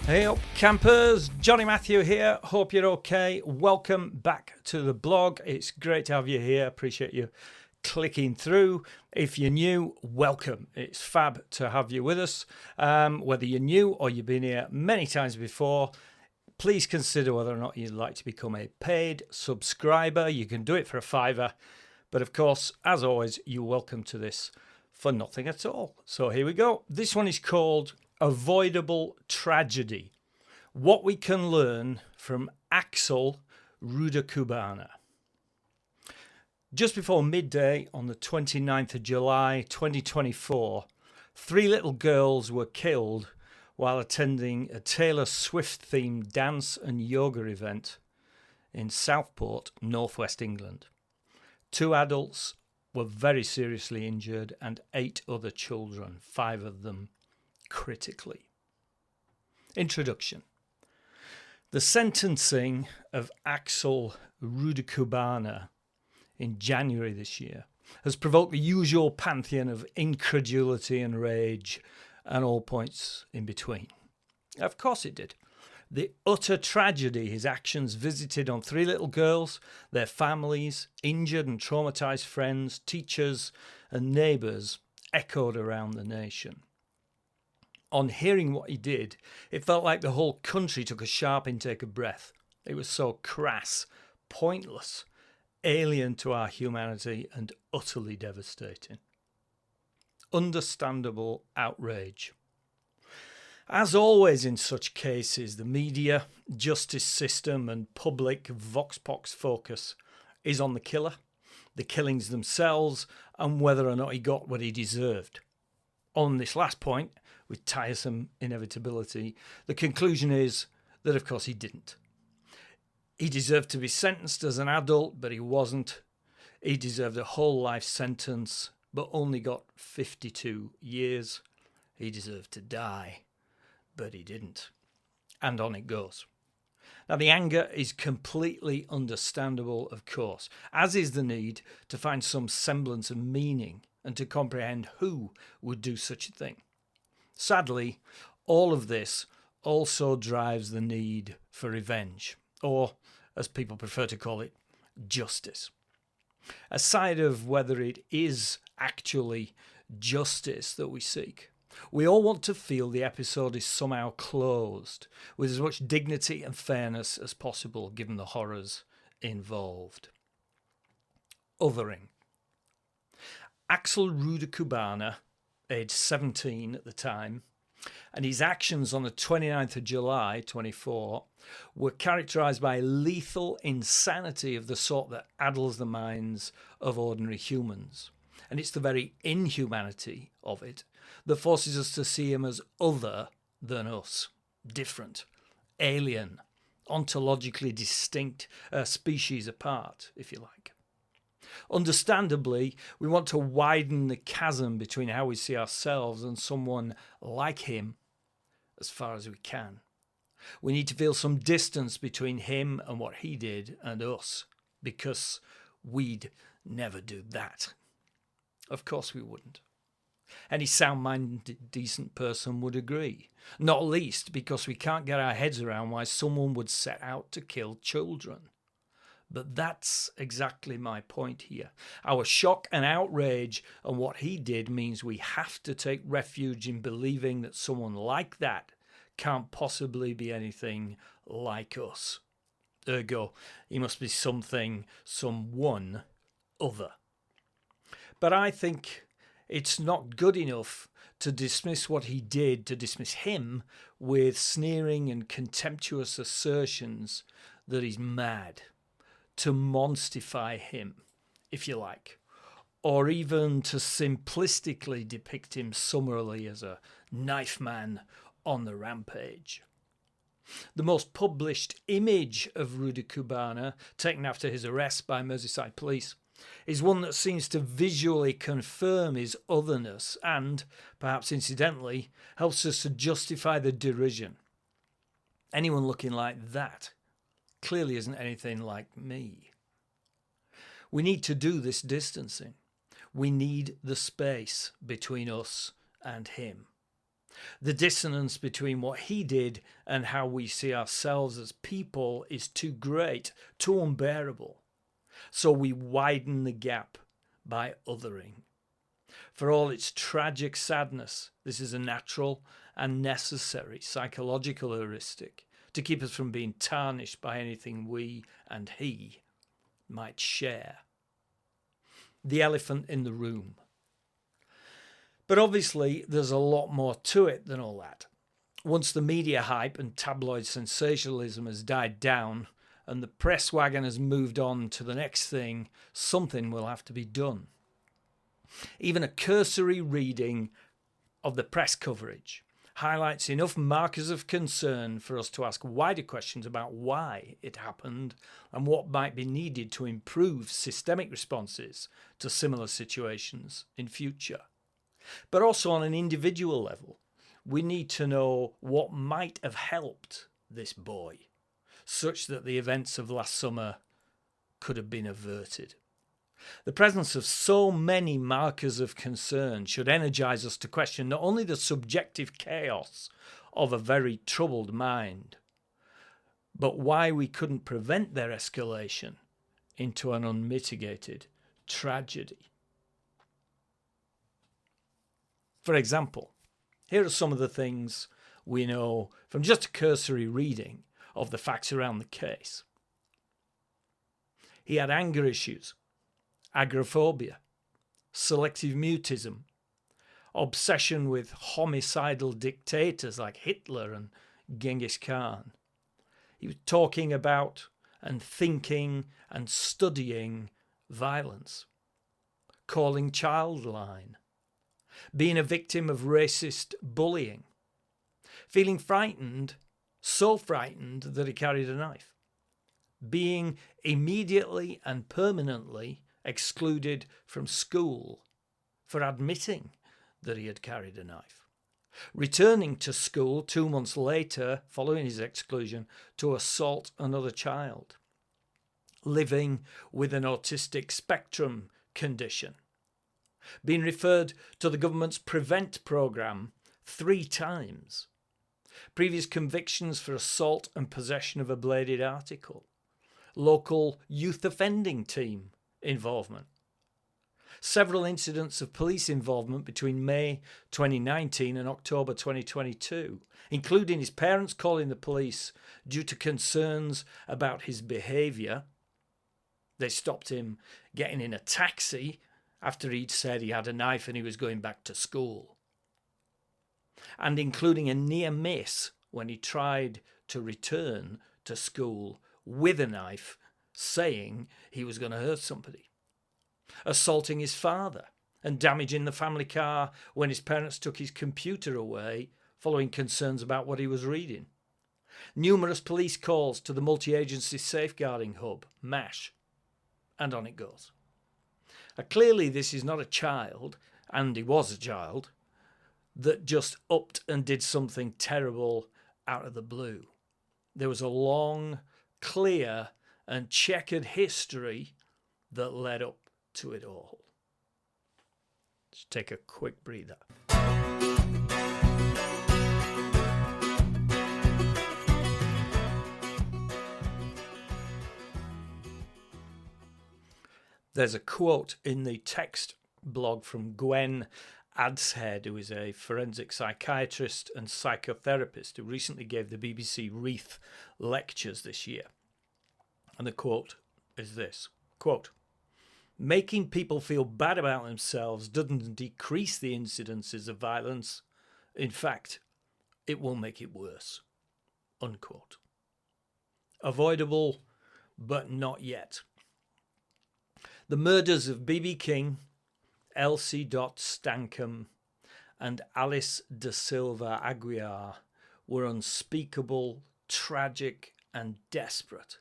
Hey up campers, Johnny Matthew here, hope you're okay. Welcome back to the blog. It's great to have you here, appreciate you clicking through. If you're new, welcome. It's fab to have you with us. Whether you're new or you've been here many times before, please consider whether or not you'd like to become a paid subscriber. You can do it for a £5, but of course, as always, you're welcome to this for nothing at all. So here we go. This one is called Avoidable Tragedy. What we can learn from Axel Rudakubana. Just before midday on the 29th of July 2024, 3 little girls were killed while attending a Taylor Swift themed dance and yoga event in Southport, northwest England. 2 adults were very seriously injured and 8 other children, 5 of them critically. Introduction. The sentencing of Axel Rudakubana in January this year has provoked the usual pantheon of incredulity and rage and all points in between. Of course it did. The utter tragedy his actions visited on 3 little girls, their families, injured and traumatised friends, teachers and neighbours echoed around the nation. On hearing what he did, it felt like the whole country took a sharp intake of breath. It was so crass, pointless, alien to our humanity and utterly devastating. Understandable outrage. As always in such cases, the media, justice system and public vox pox focus is on the killer, the killings themselves and whether or not he got what he deserved. On this last point, with tiresome inevitability, the conclusion is that of course he didn't. He deserved to be sentenced as an adult, but he wasn't. He deserved a whole life sentence, but only got 52 years. He deserved to die, but he didn't. And on it goes. Now, the anger is completely understandable, of course, as is the need to find some semblance of meaning and to comprehend who would do such a thing. Sadly, all of this also drives the need for revenge, or, as people prefer to call it, justice. Aside of whether it is actually justice that we seek, we all want to feel the episode is somehow closed with as much dignity and fairness as possible given the horrors involved. Othering. Axel Rudakubana, aged 17 at the time, and his actions on the 29th of July 24 were characterised by lethal insanity of the sort that addles the minds of ordinary humans. And it's the very inhumanity of it that forces us to see him as other than us, different, alien, ontologically distinct, a species apart, if you like. Understandably, we want to widen the chasm between how we see ourselves and someone like him as far as we can. We need to feel some distance between him and what he did and us, because we'd never do that. Of course we wouldn't. Any sound-minded, decent person would agree, not least because we can't get our heads around why someone would set out to kill children. But that's exactly my point here. Our shock and outrage on what he did means we have to take refuge in believing that someone like that can't possibly be anything like us. Ergo, he must be something, someone other. But I think it's not good enough to dismiss what he did, to dismiss him with sneering and contemptuous assertions that he's mad, to monstify him, if you like, or even to simplistically depict him summarily as a knife man on the rampage. The most published image of Rudakubana, taken after his arrest by Merseyside police, is one that seems to visually confirm his otherness and, perhaps incidentally, helps us to justify the derision. Anyone looking like that clearly isn't anything like me. We need to do this distancing. We need the space between us and him. The dissonance between what he did and how we see ourselves as people is too great, too unbearable. So we widen the gap by othering. For all its tragic sadness, this is a natural and necessary psychological heuristic to keep us from being tarnished by anything we and he might share. The elephant in the room. But obviously, there's a lot more to it than all that. Once the media hype and tabloid sensationalism has died down and the press wagon has moved on to the next thing, something will have to be done. Even a cursory reading of the press coverage highlights enough markers of concern for us to ask wider questions about why it happened and what might be needed to improve systemic responses to similar situations in future. But also on an individual level, we need to know what might have helped this boy, such that the events of last summer could have been averted. The presence of so many markers of concern should energise us to question not only the subjective chaos of a very troubled mind, but why we couldn't prevent their escalation into an unmitigated tragedy. For example, here are some of the things we know from just a cursory reading of the facts around the case. He had anger issues, agoraphobia, selective mutism, obsession with homicidal dictators like Hitler and Genghis Khan. He was talking about and thinking and studying violence, calling child line, being a victim of racist bullying, feeling frightened, so frightened that he carried a knife, being immediately and permanently excluded from school for admitting that he had carried a knife, returning to school 2 months later following his exclusion to assault another child, living with an autistic spectrum condition, being referred to the government's Prevent programme 3 times, previous convictions for assault and possession of a bladed article, local youth offending team involvement, several incidents of police involvement between May 2019 and October 2022, including his parents calling the police due to concerns about his behaviour. They stopped him getting in a taxi after he'd said he had a knife and he was going back to school, and including a near miss when he tried to return to school with a knife, saying he was going to hurt somebody, assaulting his father and damaging the family car when his parents took his computer away following concerns about what he was reading, numerous police calls to the multi-agency safeguarding hub, MASH, and on it goes. Clearly this is not a child, and he was a child, that just upped and did something terrible out of the blue. There was a long, clear and checkered history that led up to it all. Let's take a quick breather. There's a quote in the text blog from Gwen Adshead, who is a forensic psychiatrist and psychotherapist who recently gave the BBC Wreath lectures this year. And the quote is this, quote, "Making people feel bad about themselves doesn't decrease the incidences of violence. In fact, it will make it worse." Unquote. Avoidable, but not yet. The murders of B.B. King, Elsie Stankham, and Alice de Silva Aguiar were unspeakable, tragic, and desperate.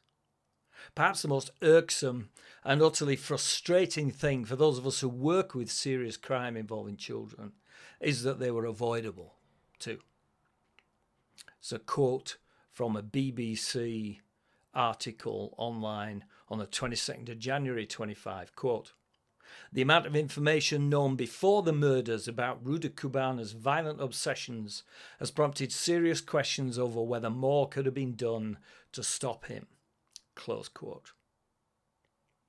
Perhaps the most irksome and utterly frustrating thing for those of us who work with serious crime involving children is that they were avoidable too. It's a quote from a BBC article online on the 22nd of January 25, quote, The amount of information known before the murders about Rudakubana's violent obsessions has prompted serious questions over whether more could have been done to stop him." Close quote.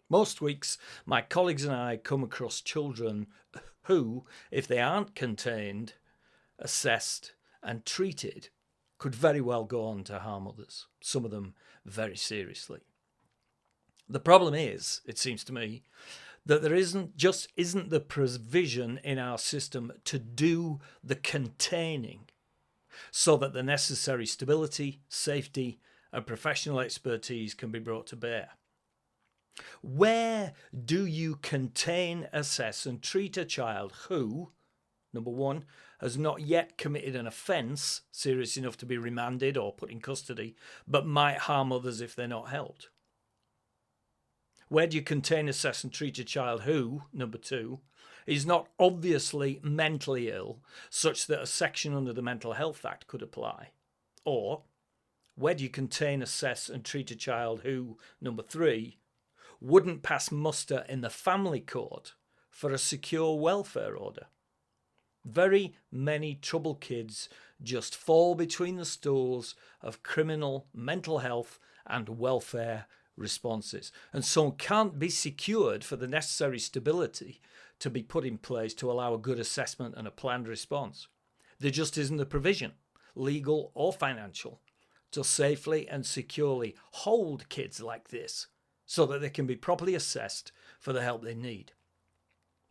Most weeks, my colleagues and I come across children who, if they aren't contained, assessed and treated, could very well go on to harm others, some of them very seriously. The problem is, it seems to me, that there isn't the provision in our system to do the containing so that the necessary stability, safety and professional expertise can be brought to bear. Where do you contain, assess and treat a child who, number one, has not yet committed an offence serious enough to be remanded or put in custody, but might harm others if they're not helped? Where do you contain, assess and treat a child who, number two, is not obviously mentally ill, such that a section under the Mental Health Act could apply? Or where do you contain, assess and treat a child who, number three, wouldn't pass muster in the family court for a secure welfare order? Very many troubled kids just fall between the stools of criminal, mental health and welfare responses, and so can't be secured for the necessary stability to be put in place to allow a good assessment and a planned response. There just isn't the provision, legal or financial, to safely and securely hold kids like this so that they can be properly assessed for the help they need.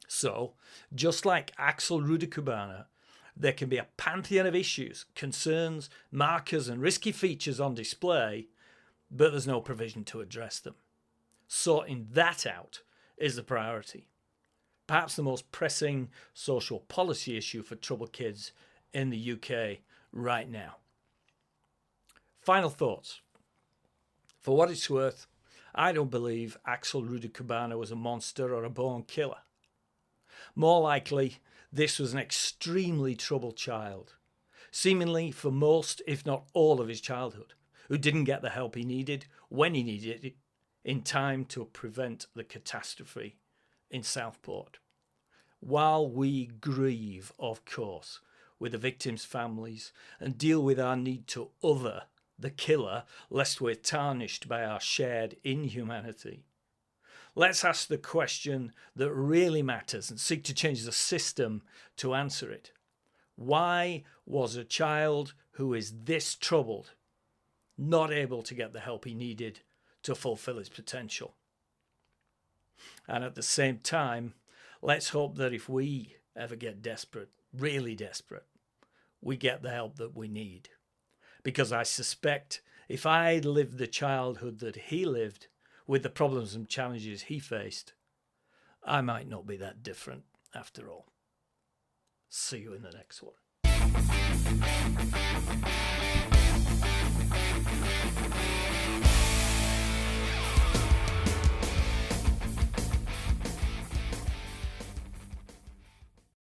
So, just like Axel Rudakubana, there can be a pantheon of issues, concerns, markers and risky features on display, but there's no provision to address them. Sorting that out is the priority. Perhaps the most pressing social policy issue for troubled kids in the UK right now. Final thoughts. For what it's worth, I don't believe Axel Rudakubana was a monster or a born killer. More likely, this was an extremely troubled child, seemingly for most, if not all, of his childhood, who didn't get the help he needed when he needed it in time to prevent the catastrophe in Southport. While we grieve, of course, with the victims' families and deal with our need to other the killer, lest we're tarnished by our shared inhumanity, let's ask the question that really matters and seek to change the system to answer it. Why was a child who is this troubled not able to get the help he needed to fulfill his potential? And at the same time, let's hope that if we ever get desperate, really desperate, we get the help that we need. Because I suspect if I'd lived the childhood that he lived, with the problems and challenges he faced, I might not be that different after all. See you in the next one.